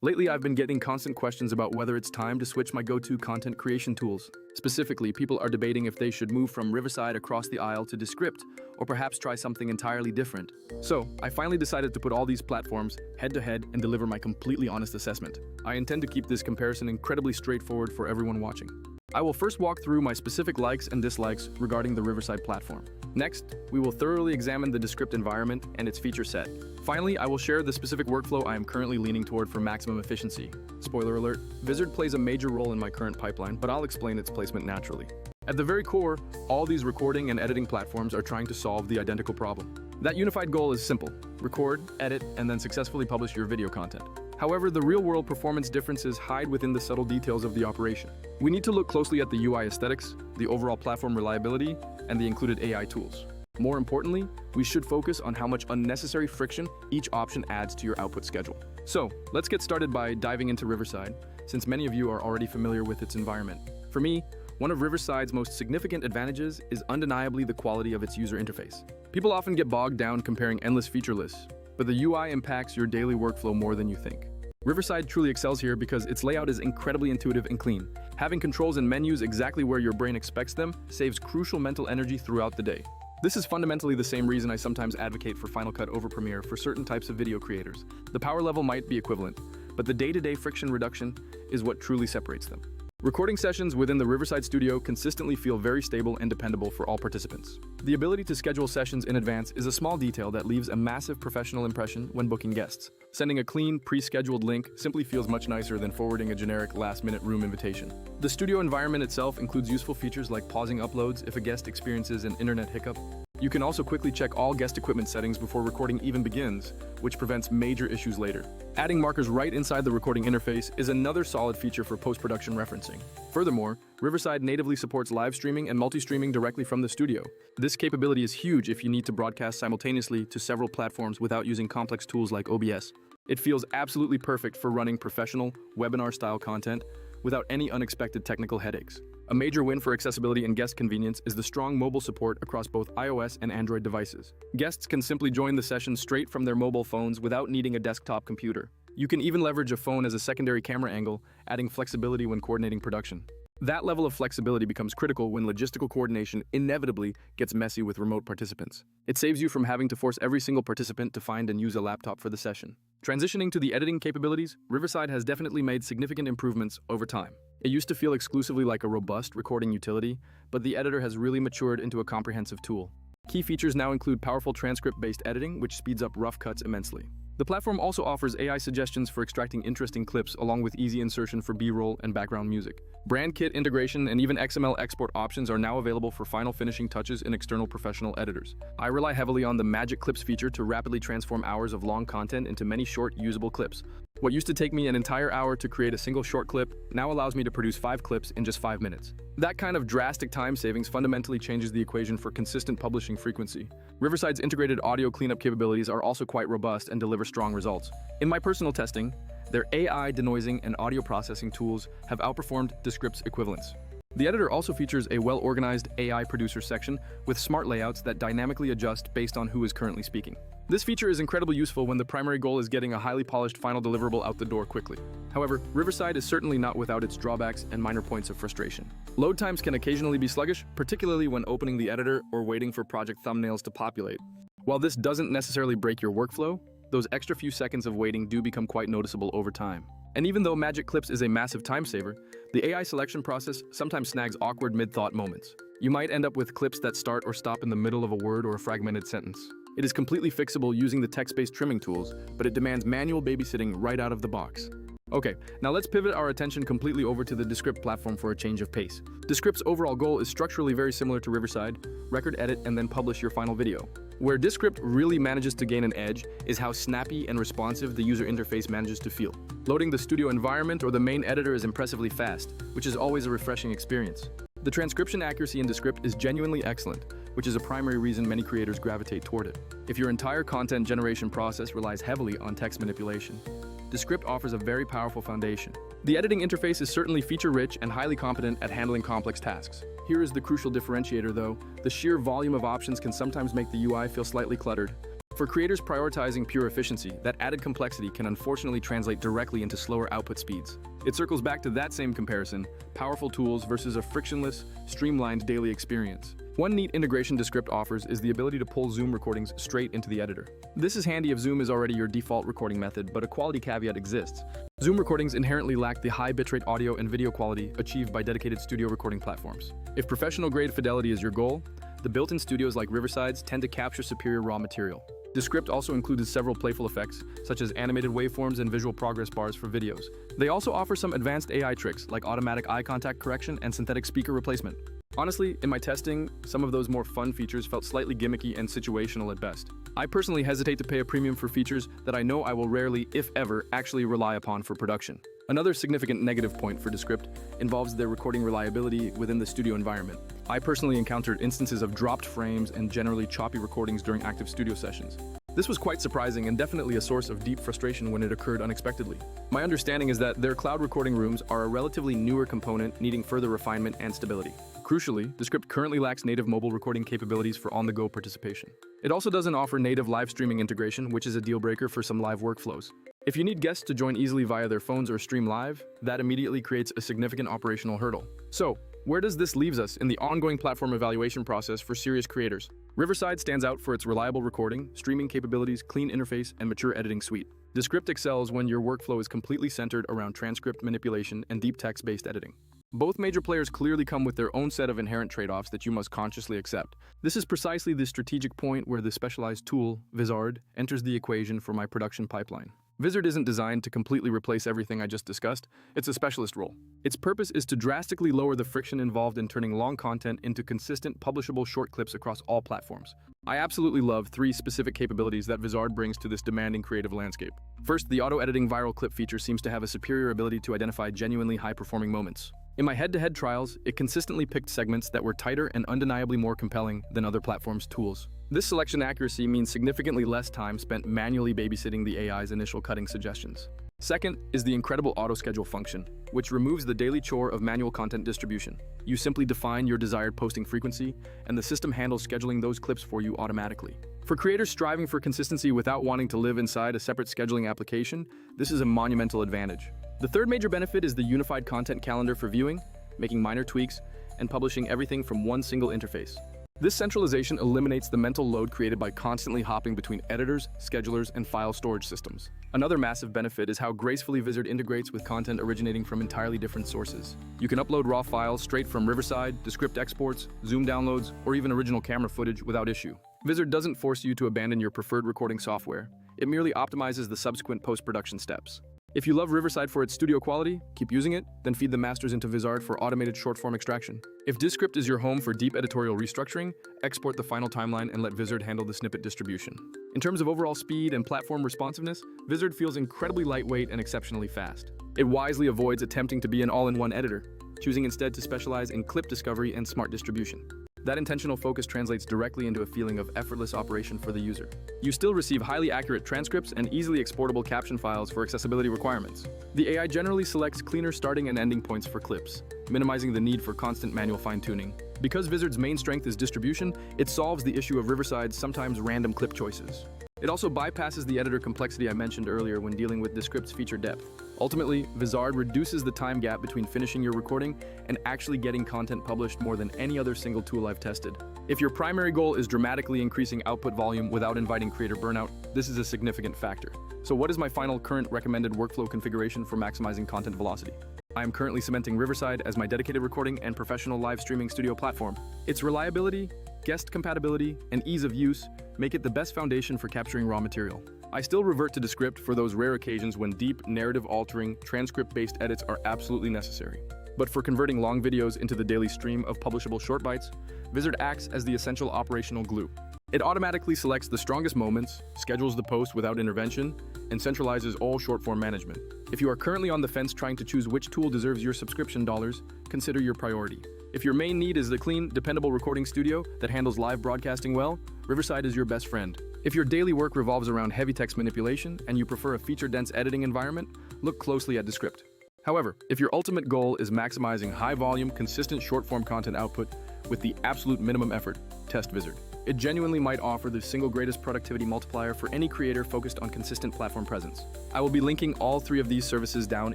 Lately, I've been getting constant questions about whether it's time to switch my go-to content creation tools. Specifically, people are debating if they should move from Riverside across the aisle to Descript, or perhaps try something entirely different. So, I finally decided to put all these platforms head-to-head and deliver my completely honest assessment. I intend to keep this comparison incredibly straightforward for everyone watching. I will first walk through my specific likes and dislikes regarding the Riverside platform. Next, we will thoroughly examine the Descript environment and its feature set. Finally, I will share the specific workflow I am currently leaning toward for maximum efficiency. Spoiler alert, Vizard plays a major role in my current pipeline, but I'll explain its placement naturally. At the very core, all these recording and editing platforms are trying to solve the identical problem. That unified goal is simple: record, edit, and then successfully publish your video content. However, the real-world performance differences hide within the subtle details of the operation. We need to look closely at the UI aesthetics, the overall platform reliability, and the included AI tools. More importantly, we should focus on how much unnecessary friction each option adds to your output schedule. So, let's get started by diving into Riverside, since many of you are already familiar with its environment. For me, one of Riverside's most significant advantages is undeniably the quality of its user interface. People often get bogged down comparing endless feature lists, but the UI impacts your daily workflow more than you think. Riverside truly excels here because its layout is incredibly intuitive and clean. Having controls and menus exactly where your brain expects them saves crucial mental energy throughout the day. This is fundamentally the same reason I sometimes advocate for Final Cut over Premiere for certain types of video creators. The power level might be equivalent, but the day-to-day friction reduction is what truly separates them. Recording sessions within the Riverside studio consistently feel very stable and dependable for all participants. The ability to schedule sessions in advance is a small detail that leaves a massive professional impression when booking guests. Sending a clean, pre-scheduled link simply feels much nicer than forwarding a generic last-minute room invitation. The studio environment itself includes useful features like pausing uploads if a guest experiences an internet hiccup. You can also quickly check all guest equipment settings before recording even begins, which prevents major issues later. Adding markers right inside the recording interface is another solid feature for post-production referencing. Furthermore, Riverside natively supports live streaming and multi-streaming directly from the studio. This capability is huge if you need to broadcast simultaneously to several platforms without using complex tools like OBS. It feels absolutely perfect for running professional, webinar-style content without any unexpected technical headaches. A major win for accessibility and guest convenience is the strong mobile support across both iOS and Android devices. Guests can simply join the session straight from their mobile phones without needing a desktop computer. You can even leverage a phone as a secondary camera angle, adding flexibility when coordinating production. That level of flexibility becomes critical when logistical coordination inevitably gets messy with remote participants. It saves you from having to force every single participant to find and use a laptop for the session. Transitioning to the editing capabilities, Riverside has definitely made significant improvements over time. It used to feel exclusively like a robust recording utility, but the editor has really matured into a comprehensive tool. Key features now include powerful transcript-based editing, which speeds up rough cuts immensely. The platform also offers AI suggestions for extracting interesting clips along with easy insertion for B-roll and background music. Brand kit integration and even XML export options are now available for final finishing touches in external professional editors. I rely heavily on the Magic Clips feature to rapidly transform hours of long content into many short, usable clips. What used to take me an entire hour to create a single short clip now allows me to produce 5 clips in just 5 minutes. That kind of drastic time savings fundamentally changes the equation for consistent publishing frequency. Riverside's integrated audio cleanup capabilities are also quite robust and deliver strong results. In my personal testing, their AI denoising and audio processing tools have outperformed Descript's equivalents. The editor also features a well-organized AI producer section with smart layouts that dynamically adjust based on who is currently speaking. This feature is incredibly useful when the primary goal is getting a highly polished final deliverable out the door quickly. However, Riverside is certainly not without its drawbacks and minor points of frustration. Load times can occasionally be sluggish, particularly when opening the editor or waiting for project thumbnails to populate. While this doesn't necessarily break your workflow, those extra few seconds of waiting do become quite noticeable over time. And even though Magic Clips is a massive time saver, the AI selection process sometimes snags awkward mid-thought moments. You might end up with clips that start or stop in the middle of a word or a fragmented sentence. It is completely fixable using the text-based trimming tools, but it demands manual babysitting right out of the box. Okay, now let's pivot our attention completely over to the Descript platform for a change of pace. Descript's overall goal is structurally very similar to Riverside: record, edit, and then publish your final video. Where Descript really manages to gain an edge is how snappy and responsive the user interface manages to feel. Loading the studio environment or the main editor is impressively fast, which is always a refreshing experience. The transcription accuracy in Descript is genuinely excellent, which is a primary reason many creators gravitate toward it. If your entire content generation process relies heavily on text manipulation, Descript offers a very powerful foundation. The editing interface is certainly feature-rich and highly competent at handling complex tasks. Here is the crucial differentiator though: the sheer volume of options can sometimes make the UI feel slightly cluttered. For creators prioritizing pure efficiency, that added complexity can unfortunately translate directly into slower output speeds. It circles back to that same comparison: powerful tools versus a frictionless, streamlined daily experience. One neat integration Descript offers is the ability to pull Zoom recordings straight into the editor. This is handy if Zoom is already your default recording method, but a quality caveat exists. Zoom recordings inherently lack the high bitrate audio and video quality achieved by dedicated studio recording platforms. If professional-grade fidelity is your goal, the built-in studios like Riverside's tend to capture superior raw material. Descript also included several playful effects, such as animated waveforms and visual progress bars for videos. They also offer some advanced AI tricks, like automatic eye contact correction and synthetic speaker replacement. Honestly, in my testing, some of those more fun features felt slightly gimmicky and situational at best. I personally hesitate to pay a premium for features that I know I will rarely, if ever, actually rely upon for production. Another significant negative point for Descript involves their recording reliability within the studio environment. I personally encountered instances of dropped frames and generally choppy recordings during active studio sessions. This was quite surprising and definitely a source of deep frustration when it occurred unexpectedly. My understanding is that their cloud recording rooms are a relatively newer component needing further refinement and stability. Crucially, Descript currently lacks native mobile recording capabilities for on-the-go participation. It also doesn't offer native live streaming integration, which is a deal breaker for some live workflows. If you need guests to join easily via their phones or stream live, that immediately creates a significant operational hurdle. So, where does this leave us in the ongoing platform evaluation process for serious creators? Riverside stands out for its reliable recording, streaming capabilities, clean interface, and mature editing suite. Descript excels when your workflow is completely centered around transcript manipulation and deep text-based editing. Both major players clearly come with their own set of inherent trade-offs that you must consciously accept. This is precisely the strategic point where the specialized tool, Vizard, enters the equation for my production pipeline. Vizard isn't designed to completely replace everything I just discussed. It's a specialist role. Its purpose is to drastically lower the friction involved in turning long content into consistent, publishable short clips across all platforms. I absolutely love three specific capabilities that Vizard brings to this demanding creative landscape. First, the auto-editing viral clip feature seems to have a superior ability to identify genuinely high-performing moments. In my head-to-head trials, it consistently picked segments that were tighter and undeniably more compelling than other platforms' tools. This selection accuracy means significantly less time spent manually babysitting the AI's initial cutting suggestions. Second is the incredible auto-schedule function, which removes the daily chore of manual content distribution. You simply define your desired posting frequency, and the system handles scheduling those clips for you automatically. For creators striving for consistency without wanting to live inside a separate scheduling application, this is a monumental advantage. The third major benefit is the unified content calendar for viewing, making minor tweaks, and publishing everything from one single interface. This centralization eliminates the mental load created by constantly hopping between editors, schedulers, and file storage systems. Another massive benefit is how gracefully Vizard integrates with content originating from entirely different sources. You can upload raw files straight from Riverside, Descript exports, Zoom downloads, or even original camera footage without issue. Vizard doesn't force you to abandon your preferred recording software. It merely optimizes the subsequent post-production steps. If you love Riverside for its studio quality, keep using it, then feed the masters into Vizard for automated short-form extraction. If Descript is your home for deep editorial restructuring, export the final timeline and let Vizard handle the snippet distribution. In terms of overall speed and platform responsiveness, Vizard feels incredibly lightweight and exceptionally fast. It wisely avoids attempting to be an all-in-one editor, choosing instead to specialize in clip discovery and smart distribution. That intentional focus translates directly into a feeling of effortless operation for the user. You still receive highly accurate transcripts and easily exportable caption files for accessibility requirements. The AI generally selects cleaner starting and ending points for clips, minimizing the need for constant manual fine-tuning. Because Vizard's main strength is distribution, it solves the issue of Riverside's sometimes random clip choices. It also bypasses the editor complexity I mentioned earlier when dealing with Descript's feature depth. Ultimately, Vizard reduces the time gap between finishing your recording and actually getting content published more than any other single tool I've tested. If your primary goal is dramatically increasing output volume without inviting creator burnout, this is a significant factor. So what is my final current recommended workflow configuration for maximizing content velocity? I am currently cementing Riverside as my dedicated recording and professional live streaming studio platform. Its reliability, guest compatibility, and ease of use make it the best foundation for capturing raw material. I still revert to Descript for those rare occasions when deep, narrative-altering, transcript-based edits are absolutely necessary. But for converting long videos into the daily stream of publishable short bites, Vizard acts as the essential operational glue. It automatically selects the strongest moments, schedules the post without intervention, and centralizes all short-form management. If you are currently on the fence trying to choose which tool deserves your subscription dollars, consider your priority. If your main need is the clean, dependable recording studio that handles live broadcasting well, Riverside is your best friend. If your daily work revolves around heavy text manipulation and you prefer a feature-dense editing environment, look closely at Descript. However, if your ultimate goal is maximizing high-volume, consistent short-form content output with the absolute minimum effort, test Vizard. It genuinely might offer the single greatest productivity multiplier for any creator focused on consistent platform presence. I will be linking all 3 of these services down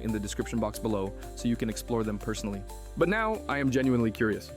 in the description box below so you can explore them personally. But now, I am genuinely curious.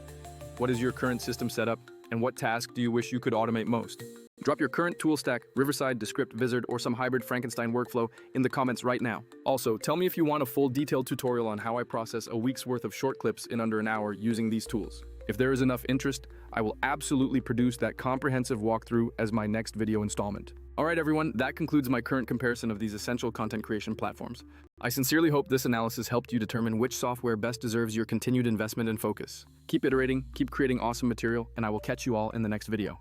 What is your current system setup, and what task do you wish you could automate most? Drop your current tool stack, Riverside, Descript, Vizard, or some hybrid Frankenstein workflow in the comments right now. Also, tell me if you want a full detailed tutorial on how I process a week's worth of short clips in under an hour using these tools. If there is enough interest, I will absolutely produce that comprehensive walkthrough as my next video installment. Alright everyone, that concludes my current comparison of these essential content creation platforms. I sincerely hope this analysis helped you determine which software best deserves your continued investment and focus. Keep iterating, keep creating awesome material, and I will catch you all in the next video.